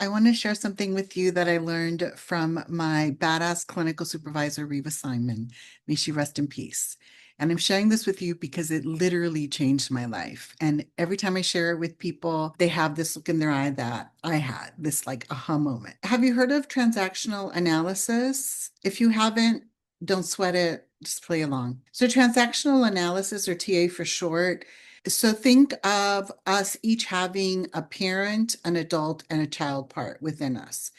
I want to share something with you that I learned from my badass clinical supervisor, Reva Simon. May she rest in peace. And I'm sharing this with you because it literally changed my life. And every time I share it with people, they have this look in their eye that I had, this like aha moment. Have you heard of transactional analysis? If you haven't, don't sweat it, just play along. So, transactional analysis, or TA for short, so think of us each having a parent, an adult, and a child part within us.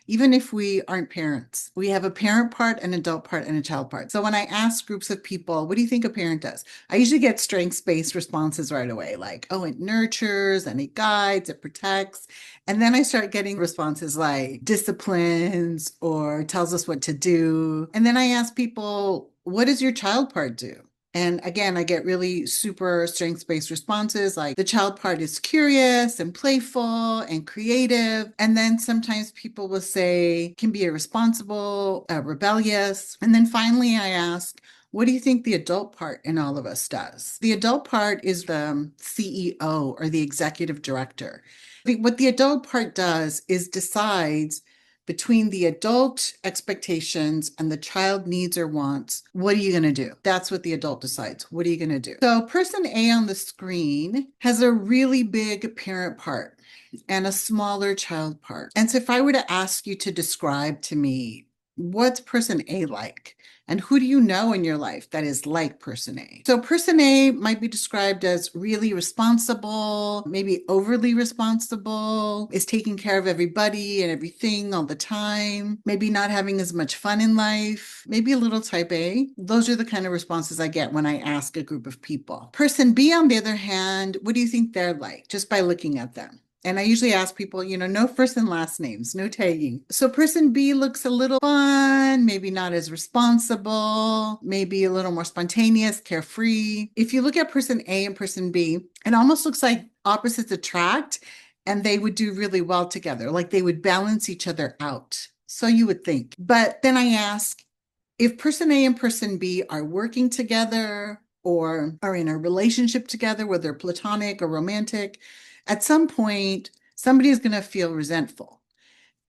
Even if we aren't parents, we have a parent part, an adult part, and a child part. So when I ask groups of people, what do you think a parent does? I usually get strengths-based responses right away, like, oh, it nurtures and it guides, it protects. And then I start getting responses like disciplines or tells us what to do. And then I ask people, what does your child part do? And again, I get really super strengths-based responses like the child part is curious and playful and creative. And then sometimes people will say can be irresponsible, rebellious. And then finally I ask, what do you think the adult part in all of us does? The adult part is the CEO or the executive director. What the adult part does is decides between the adult expectations and the child needs or wants, what are you going to do? That's what the adult decides. What are you going to do? So, person A on the screen has a really big parent part and a smaller child part. And so, if I were to ask you to describe to me what's person A like? And who do you know in your life that is like person A? So, person A might be described as really responsible, maybe overly responsible, is taking care of everybody and everything all the time, maybe not having as much fun in life, maybe a little type A. Those are the kind of responses I get when I ask a group of people. Person B, on the other hand, what do you think they're like just by looking at them? And I usually ask people, no first and last names, no tagging. So person B looks a little fun, maybe not as responsible, maybe a little more spontaneous, carefree. If you look at person A and person B, it almost looks like opposites attract and they would do really well together, like they would balance each other out. So you would think. But then I ask, if person A and person B are working together or are in a relationship together, whether platonic or romantic, at some point, somebody is going to feel resentful.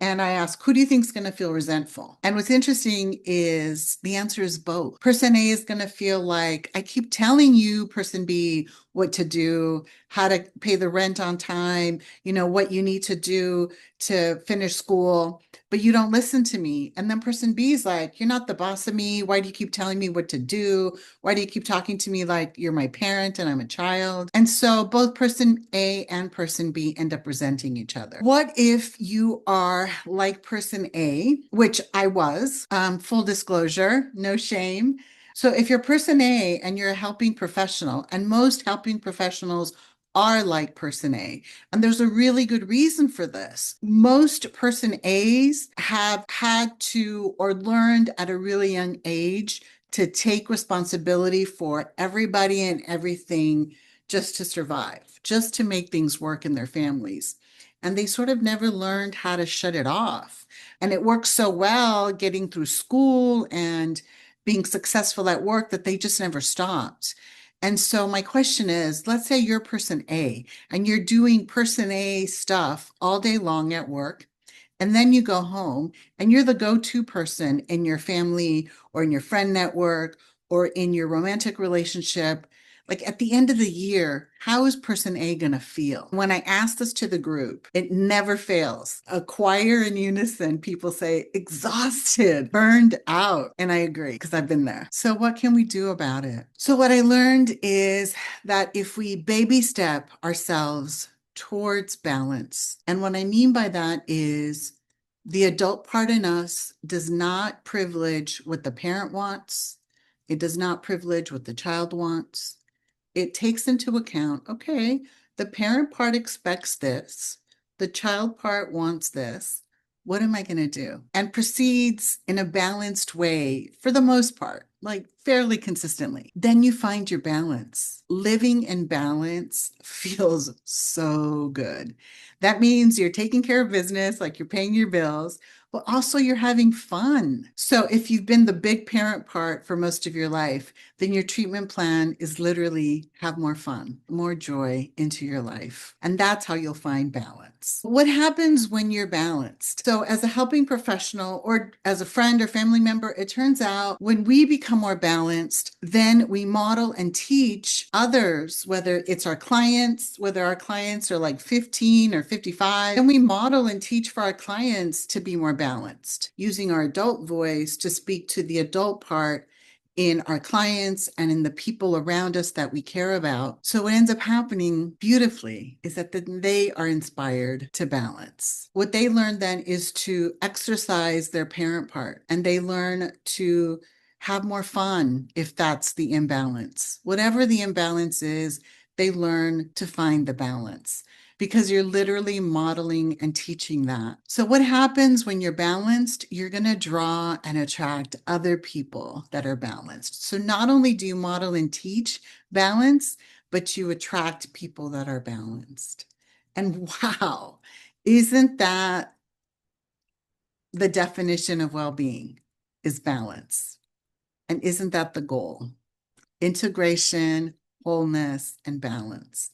And I ask, who do you think is going to feel resentful? And what's interesting is the answer is both. Person A is going to feel like, I keep telling you, person B, what to do, how to pay the rent on time, what you need to do to finish school, but you don't listen to me. And then person B is like, you're not the boss of me. Why do you keep telling me what to do? Why do you keep talking to me like you're my parent and I'm a child? And so both person A and person B end up resenting each other. What if you are like person A, which I was, full disclosure, no shame. So if you're person A and you're a helping professional, and most helping professionals are like person A, and there's a really good reason for this. Most person A's have had to or learned at a really young age to take responsibility for everybody and everything just to survive, just to make things work in their families. And they sort of never learned how to shut it off. And it works so well getting through school and being successful at work that they just never stopped. And so my question is, let's say you're person A and you're doing person A stuff all day long at work. And then you go home and you're the go-to person in your family or in your friend network or in your romantic relationship. Like at the end of the year, how is person A going to feel? When I ask this to the group, it never fails. A choir in unison, people say exhausted, burned out. And I agree because I've been there. So what can we do about it? So what I learned is that if we baby step ourselves towards balance, and what I mean by that is the adult part in us does not privilege what the parent wants. It does not privilege what the child wants. It takes into account, okay, the parent part expects this, the child part wants this. What am I going to do? And proceeds in a balanced way for the most part. like fairly consistently. Then you find your balance. Living in balance feels so good. That means you're taking care of business, like you're paying your bills, but also you're having fun. So if you've been the big parent part for most of your life, then your treatment plan is literally have more fun, more joy into your life. And that's how you'll find balance. What happens when you're balanced? So as a helping professional or as a friend or family member, it turns out when we become more balanced, then we model and teach others, whether it's our clients, whether our clients are like 15 or 55, and we model and teach for our clients to be more balanced, using our adult voice to speak to the adult part in our clients and in the people around us that we care about. So what ends up happening beautifully is that they are inspired to balance. What they learn then is to exercise their parent part, and they learn to have more fun if that's the imbalance. Whatever the imbalance is, they learn to find the balance because you're literally modeling and teaching that. So what happens when you're balanced? You're going to draw and attract other people that are balanced. So not only do you model and teach balance, but you attract people that are balanced. And wow, isn't that the definition of well-being is balance? And isn't that the goal? Integration, wholeness, and balance.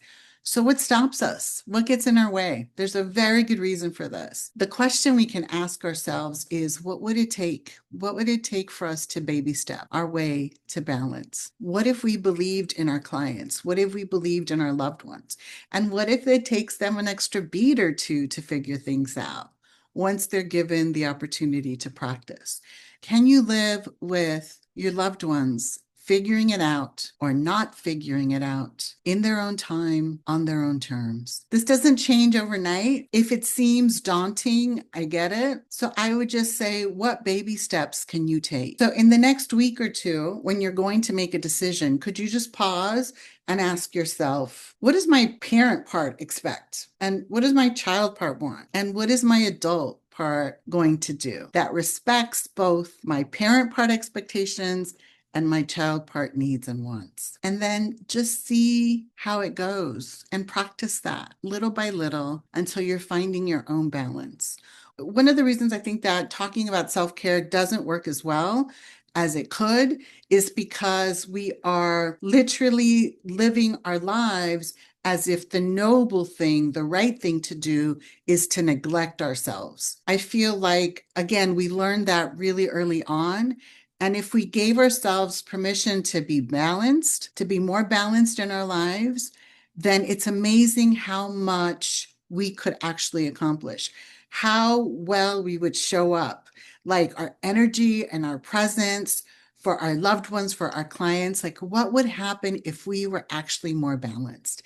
So what stops us? What gets in our way? There's a very good reason for this. The question we can ask ourselves is, what would it take? What would it take for us to baby step our way to balance? What if we believed in our clients? What if we believed in our loved ones? And what if it takes them an extra beat or two to figure things out once they're given the opportunity to practice? Can you live with your loved ones figuring it out or not figuring it out in their own time, on their own terms? This doesn't change overnight. If it seems daunting, I get it. So I would just say, what baby steps can you take? So in the next week or two, when you're going to make a decision, could you just pause and ask yourself, what does my parent part expect? And what does my child part want? And what is my adult part going to do that respects both my parent part expectations and my child part needs and wants? And then just see how it goes and practice that little by little until you're finding your own balance. One of the reasons I think that talking about self-care doesn't work as well as it could is because we are literally living our lives as if the noble thing, the right thing to do is to neglect ourselves. I feel like, again, we learned that really early on. And if we gave ourselves permission to be balanced, to be more balanced in our lives, then it's amazing how much we could actually accomplish, how well we would show up, like our energy and our presence for our loved ones, for our clients. Like, what would happen if we were actually more balanced?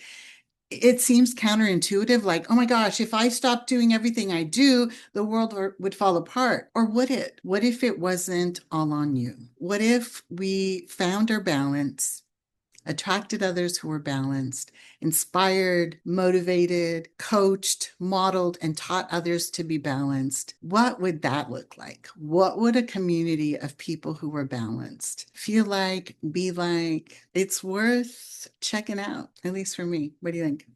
It seems counterintuitive, like, oh my gosh, if I stopped doing everything I do, the world would fall apart. Or would it? What if it wasn't all on you? What if we found our balance, attracted others who were balanced, inspired, motivated, coached, modeled, and taught others to be balanced? What would that look like? What would a community of people who were balanced feel like, be like? It's worth checking out, at least for me. What do you think?